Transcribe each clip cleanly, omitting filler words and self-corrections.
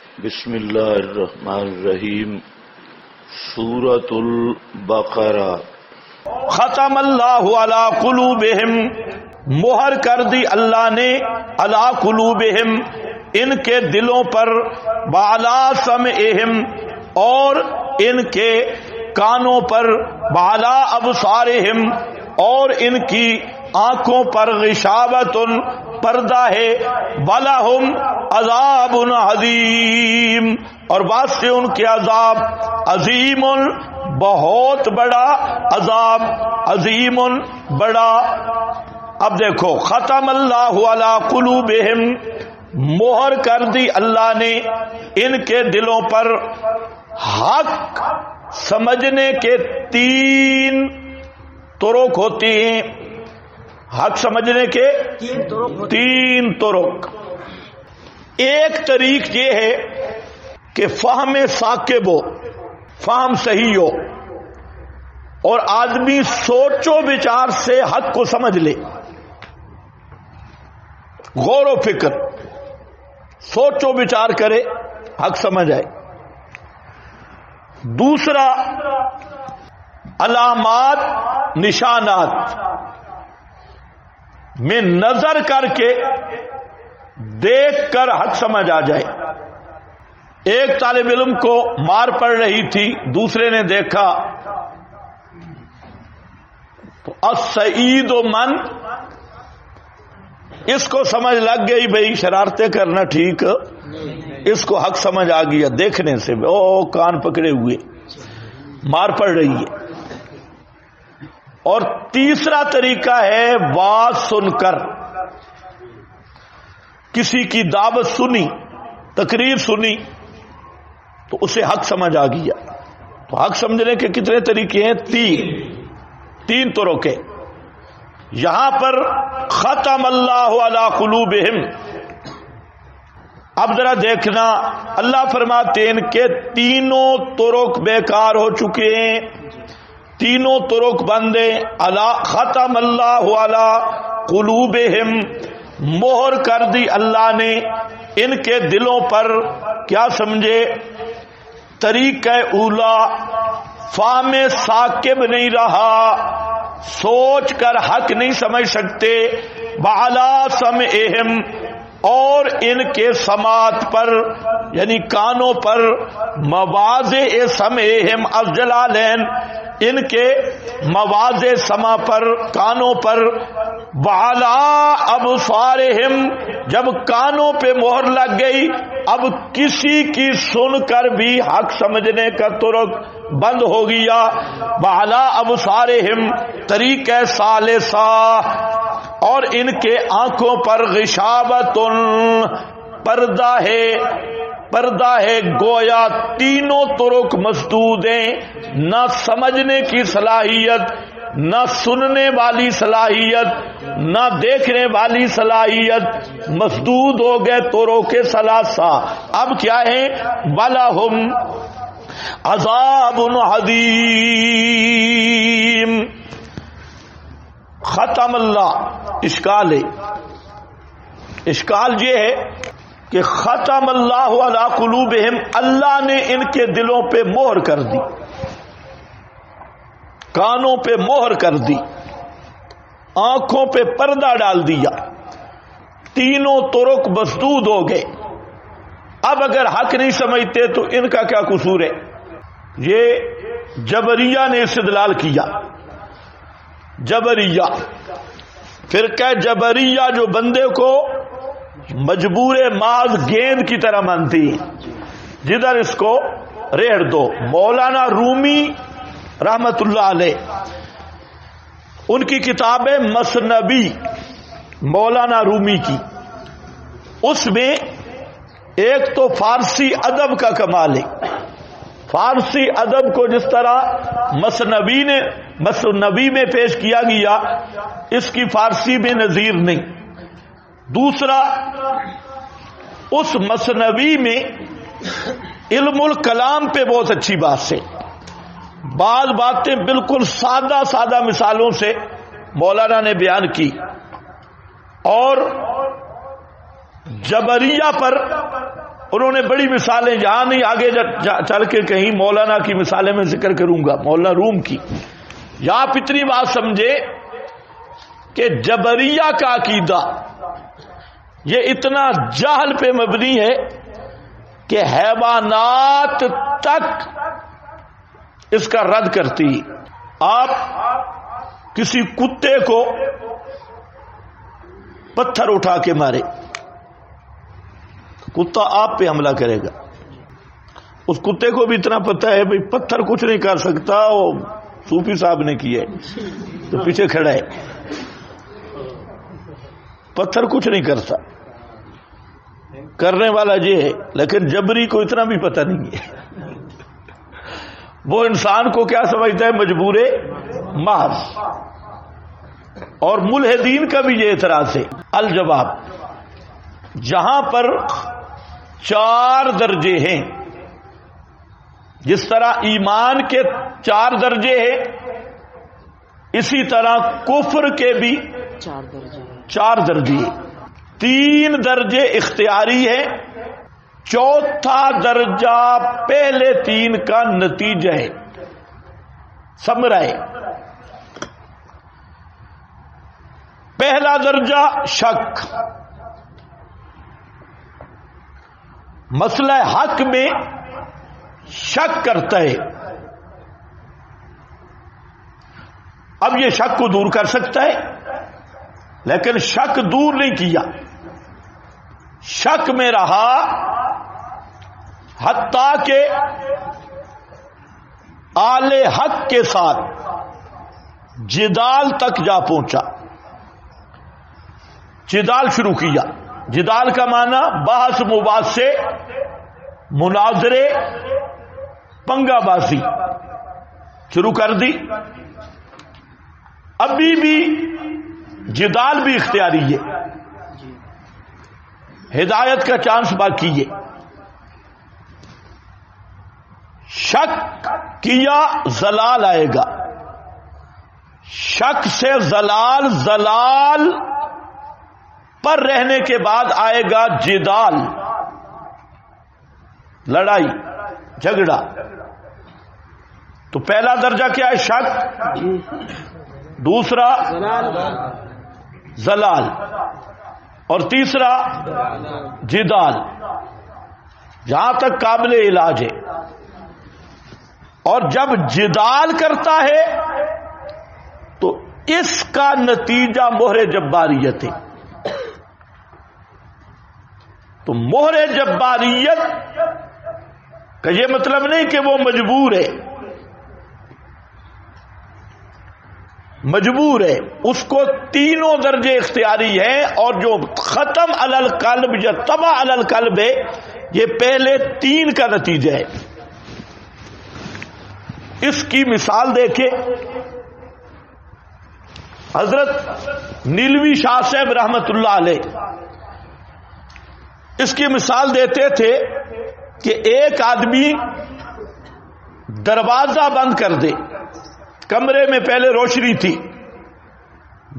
بسم اللہ الرحمن الرحیم۔ سورۃ البقرہ۔ ختم اللہ علی قلوبہم، مہر کر دی اللہ نے علی قلوبہم، ان کے دلوں پر، وعلی سمعہم، اور ان کے کانوں پر، وعلی ابصارہم، اور ان کی آنکھوں پر، غشاوۃ، پردہ ہے، وَلَهُمْ عَذَابٌ عَظِيمٌ، اور واسطے ان کے عذاب عظیم، بہت بڑا عذاب، عظیم بڑا۔ اب دیکھو، ختم اللہ علی قلوبہم، مہر کر دی اللہ نے ان کے دلوں پر۔ حق سمجھنے کے تین طرق ہوتی ہیں، حق سمجھنے کے تین طرق۔ ایک طریق یہ ہے کہ فہم ثاقب ہو، فہم صحیح ہو، اور آدمی سوچ و بچار سے حق کو سمجھ لے، غور و فکر، سوچ و بچار کرے، حق سمجھ آئے۔ دوسرا، علامات، نشانات میں نظر کر کے دیکھ کر حق سمجھ آ جائے۔ ایک طالب علم کو مار پڑ رہی تھی، دوسرے نے دیکھا تو السعید من، اس کو سمجھ لگ گئی بھئی شرارتیں کرنا ٹھیک، اس کو حق سمجھ آ گیا دیکھنے سے، او کان پکڑے ہوئے، مار پڑ رہی ہے۔ اور تیسرا طریقہ ہے واز سن کر، کسی کی دعوت سنی، تقریر سنی تو اسے حق سمجھ آ گیا۔ تو حق سمجھنے کے کتنے طریقے ہیں؟ تین طرق ہیں۔ یہاں پر ختم اللہ علی قلوبہم، اب ذرا دیکھنا، اللہ فرماتے ہیں ان کے تینوں طرق بیکار ہو چکے ہیں، تینوں طرق بندے۔ ختم اللہ علی قلوبہم، مہر کر دی اللہ نے ان کے دلوں پر۔ کیا سمجھے؟ طریقہ اولا، فہم ثاقب نہیں رہا، سوچ کر حق نہیں سمجھ سکتے۔ وعلی سمعہم، اور ان کے سماعت پر، یعنی کانوں پر، مواضع سمعہم الجلالین، ان کے مواضع سما پر، کانوں پر۔ وعلی ابصارہم، جب کانوں پہ مہر لگ گئی، اب کسی کی سن کر بھی حق سمجھنے کا طرق بند ہو گیا۔ وعلی ابصارہم، طریقہ ثالثہ، اور ان کے آنکھوں پر غشاوۃ، پردہ ہے، پردہ ہے، گویا تینوں طرق مسدود ہیں، نہ سمجھنے کی صلاحیت، نہ سننے والی صلاحیت، نہ دیکھنے والی صلاحیت، مسدود ہو گئے طرق ثلاثہ۔ اب کیا ہے؟ وَلَهُمْ عَذَابٌ عَظِيمٌ۔ ختم اللہ، اشکال ہے، اشکال یہ ہے کہ ختم اللہ علی قلوبہم، اللہ نے ان کے دلوں پہ مہر کر دی، کانوں پہ مہر کر دی، آنکھوں پہ پردہ ڈال دیا، تینوں طرق مسدود ہو گئے۔ اب اگر حق نہیں سمجھتے تو ان کا کیا قصور ہے؟ یہ جبریہ نے استدلال کیا۔ جبریہ، فرقہ جبریہ جو بندے کو مجبور ماض گیند کی طرح مانتی ہیں، جدھر اس کو ریڑھ دو۔ مولانا رومی رحمت اللہ علیہ، ان کی کتاب ہے مثنوی، مولانا رومی کی، اس میں ایک تو فارسی ادب کا کمال ہے، فارسی ادب کو جس طرح مثنوی میں پیش کیا گیا، اس کی فارسی میں نظیر نہیں۔ دوسرا، اس مثنوی میں علم الکلام پہ بہت اچھی بات ہے، بعض باتیں بالکل سادہ سادہ مثالوں سے مولانا نے بیان کی، اور جبریہ پر انہوں نے بڑی مثالیں، جہاں نہیں آگے چل کے کہیں مولانا کی مثالیں میں ذکر کروں گا، مولانا روم کی. یہاں آپ اتنی بات سمجھے کہ جبریہ کا عقیدہ یہ اتنا جہل پہ مبنی ہے کہ حیوانات تک اس کا رد کرتی. آپ کسی کتے کو پتھر اٹھا کے مارے، کتا آپ پہ حملہ کرے گا. اس کتے کو بھی اتنا پتہ ہے بھئی پتھر کچھ نہیں کر سکتا، وہ صوفی صاحب نے کیا ہے تو پیچھے کھڑا ہے، پتھر کچھ نہیں کرتا، کرنے والا یہ ہے. لیکن جبری کو اتنا بھی پتہ نہیں ہے، وہ انسان کو کیا سمجھتا ہے؟ مجبور محض. اور ملحدین کا بھی یہ اعتراض ہے. الجواب، جہاں پر 4 درجے ہیں، جس طرح ایمان کے 4 درجے ہیں، اسی طرح کفر کے بھی 4 درجے ہیں. 3 درجے اختیاری ہیں، 4تھا درجہ پہلے 3 کا نتیجہ ہے. سمرا ہے. پہلا درجہ شک، مسئلہ حق میں شک کرتا ہے. اب یہ شک کو دور کر سکتا ہے، لیکن شک دور نہیں کیا، شک میں رہا حتیٰ کہ آل حق کے ساتھ جدال تک جا پہنچا. جدال شروع کیا. جدال کا معنی بحث مباحثے، مناظرے، پنگا بازی شروع کر دی. ابھی بھی جدال بھی اختیاری ہے، ہدایت کا چانس باقی ہے. شک کیا زلال آئے گا، شک سے زلال، زلال پر رہنے کے بعد آئے گا جدال، لڑائی جھگڑا. تو پہلا درجہ کیا ہے؟ شک. دوسرا زلال، اور تیسرا جدال، جہاں تک قابل علاج ہے. اور جب جدال کرتا ہے تو اس کا نتیجہ مہر جباریت ہے. تو مہر جباریت کا یہ مطلب نہیں کہ وہ مجبور ہے، مجبور ہے، اس کو 3 درجے اختیاری ہیں. اور جو ختم علی القلب یا طبع علی القلب ہے، یہ پہلے 3 کا نتیجہ ہے. اس کی مثال دیکھیں، حضرت نیلوی شاہ صاحب رحمت اللہ علیہ اس کی مثال دیتے تھے کہ ایک آدمی دروازہ بند کر دے. کمرے میں پہلے روشنی تھی،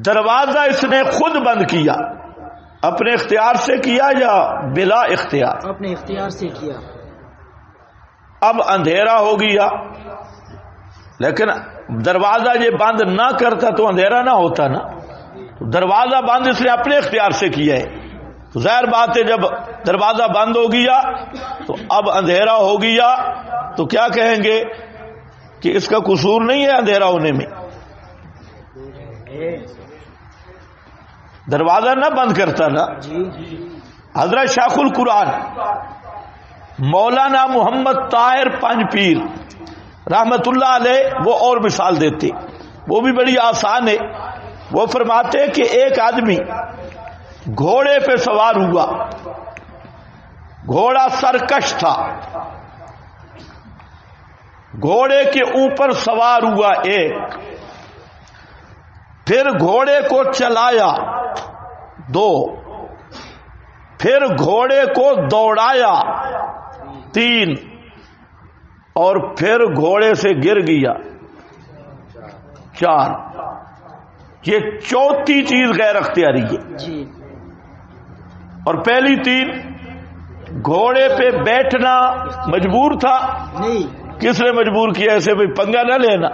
دروازہ اس نے خود بند کیا. اپنے اختیار سے کیا یا بلا اختیار؟ اپنے اختیار سے کیا. اب اندھیرا ہو گیا، لیکن دروازہ یہ بند نہ کرتا تو اندھیرا نہ ہوتا نا. دروازہ بند اس نے اپنے اختیار سے کیا ہے. ظاہر بات ہے جب دروازہ بند ہو گیا تو اب اندھیرا ہو گیا تو کیا کہیں گے کہ اس کا قصور نہیں ہے اندھیرا ہونے میں. دروازہ نہ بند کرتا نا. حضرت شیخ القرآن مولانا محمد طاہر پنج پیر رحمت اللہ علیہ وہ اور مثال دیتے، وہ بھی بڑی آسان ہے. وہ فرماتے کہ ایک آدمی گھوڑے پہ سوار ہوا، گھوڑا سرکش تھا، گھوڑے کے اوپر سوار ہوا ایک، پھر گھوڑے کو چلایا 2، پھر گھوڑے کو دوڑایا 3، اور پھر گھوڑے سے گر گیا 4. یہ 4تھی چیز غیر اختیاری ہے. اور پہلی 3 گھوڑے پہ بیٹھنا مجبور تھا؟ نہیں. کس نے مجبور کیا؟ ایسے بھائی پنگا نہ لینا.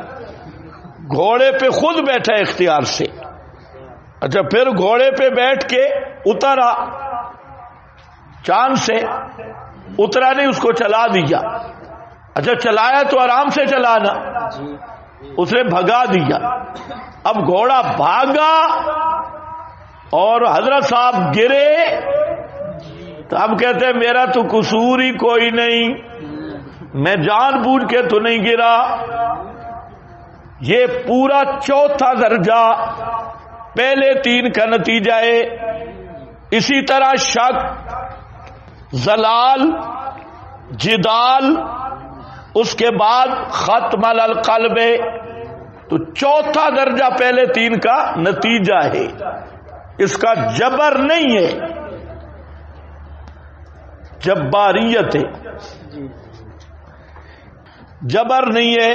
گھوڑے پہ خود بیٹھا اختیار سے. اچھا پھر گھوڑے پہ بیٹھ کے اترا چاند سے، اترا نہیں، اس کو چلا دیا. اچھا چلایا تو آرام سے چلانا، اس نے بھگا دیا. اب گھوڑا بھاگا اور حضرت صاحب گرے تو اب کہتے ہیں میرا تو قصور ہی کوئی نہیں، میں جان بوجھ کے تو نہیں گرا. یہ پورا چوتھا درجہ پہلے 3 کا نتیجہ ہے. اسی طرح شک، زلال، جدال، اس کے بعد ختم علی القلب، تو چوتھا درجہ پہلے 3 کا نتیجہ ہے. اس کا جبر نہیں ہے، جباریت ہے، جبر نہیں ہے.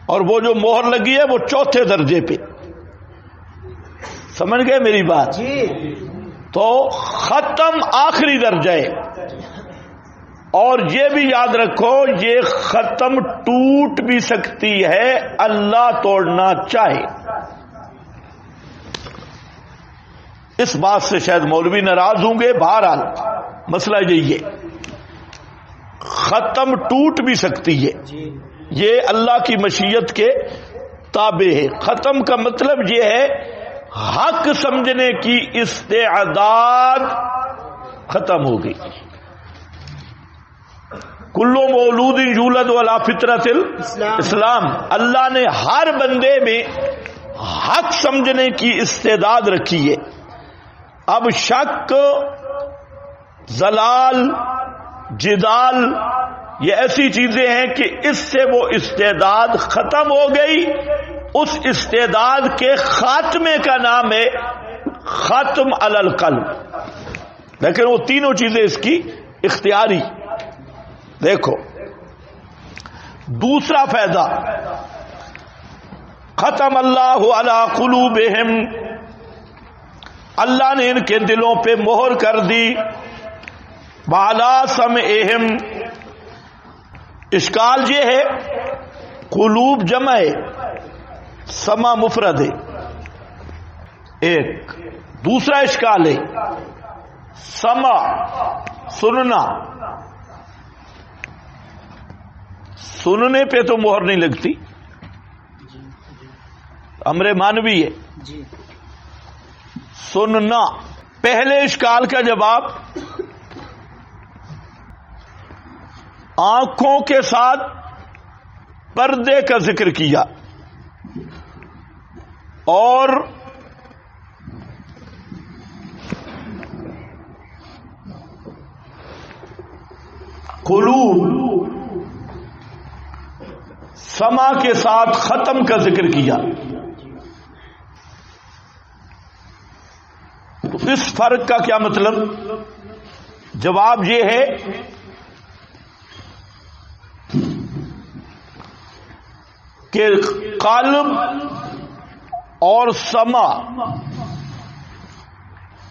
اور وہ جو مہر لگی ہے وہ چوتھے درجے پہ. سمجھ گئے میری بات؟ تو ختم آخری درجہ ہے. اور یہ بھی یاد رکھو یہ ختم ٹوٹ بھی سکتی ہے اللہ توڑنا چاہے. اس بات سے شاید مولوی ناراض ہوں گے، بہرحال مسئلہ یہی ہے، ختم ٹوٹ بھی سکتی ہے، یہ اللہ کی مشیت کے تابع ہے. ختم کا مطلب یہ ہے حق سمجھنے کی استعداد ختم ہو گئی. کلو مولود یولد علی فطرت الاسلام، اللہ نے ہر بندے میں حق سمجھنے کی استعداد رکھی ہے. اب شک، زلال، جدال یہ ایسی چیزیں ہیں کہ اس سے وہ استعداد ختم ہو گئی. اس استعداد کے خاتمے کا نام ہے ختم علی القلب. لیکن وہ تینوں چیزیں اس کی اختیاری. دیکھو دوسرا فائدہ، ختم اللہ علی قلوبہم، اللہ نے ان کے دلوں پہ مہر کر دی. وعلی سمعہم، اشکال یہ ہے قلوب جمع ہے، سمع مفرد ہے. ایک دوسرا اشکال ہے سمع سننا، سننے پہ تو مہر نہیں لگتی، امر مانوی ہے. سننا. پہلے اشکال کا جواب، آنکھوں کے ساتھ پردے کا ذکر کیا اور قلوب سما کے ساتھ ختم کا ذکر کیا. تو اس فرق کا کیا مطلب؟ جواب یہ ہے کہ قلب اور سما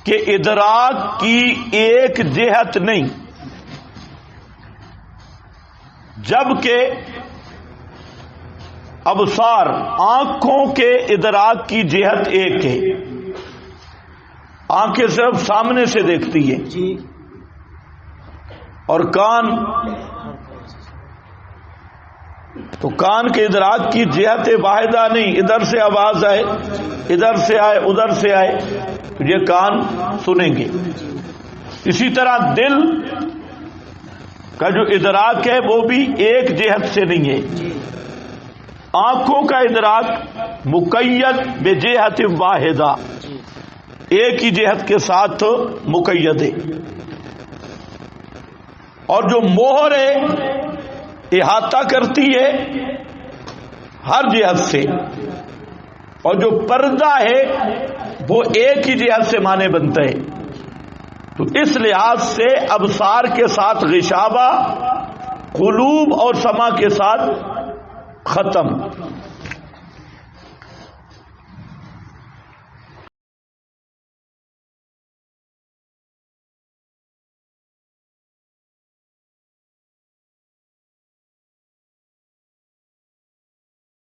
کے ادراک کی ایک جہت نہیں، جبکہ ابصار آنکھوں کے ادراک کی جہت ایک ہے. آنکھیں صرف سامنے سے دیکھتی ہے اور کان، تو کان کے ادراک کی جہت واحدہ نہیں، ادھر سے آواز آئے، ادھر سے آئے، ادھر سے آئے تو یہ کان سنیں گے. اسی طرح دل کا جو ادراک ہے وہ بھی ایک جہت سے نہیں ہے. آنکھوں کا ادراک مقید بجہت واحدہ، ایک ہی جہت کے ساتھ مقید ہے. اور جو مہر ہے احاطہ کرتی ہے ہر جہت سے، اور جو پردہ ہے وہ ایک ہی جہت سے معنی بنتا ہے. تو اس لحاظ سے ابصار کے ساتھ غشاوہ، قلوب اور سما کے ساتھ ختم.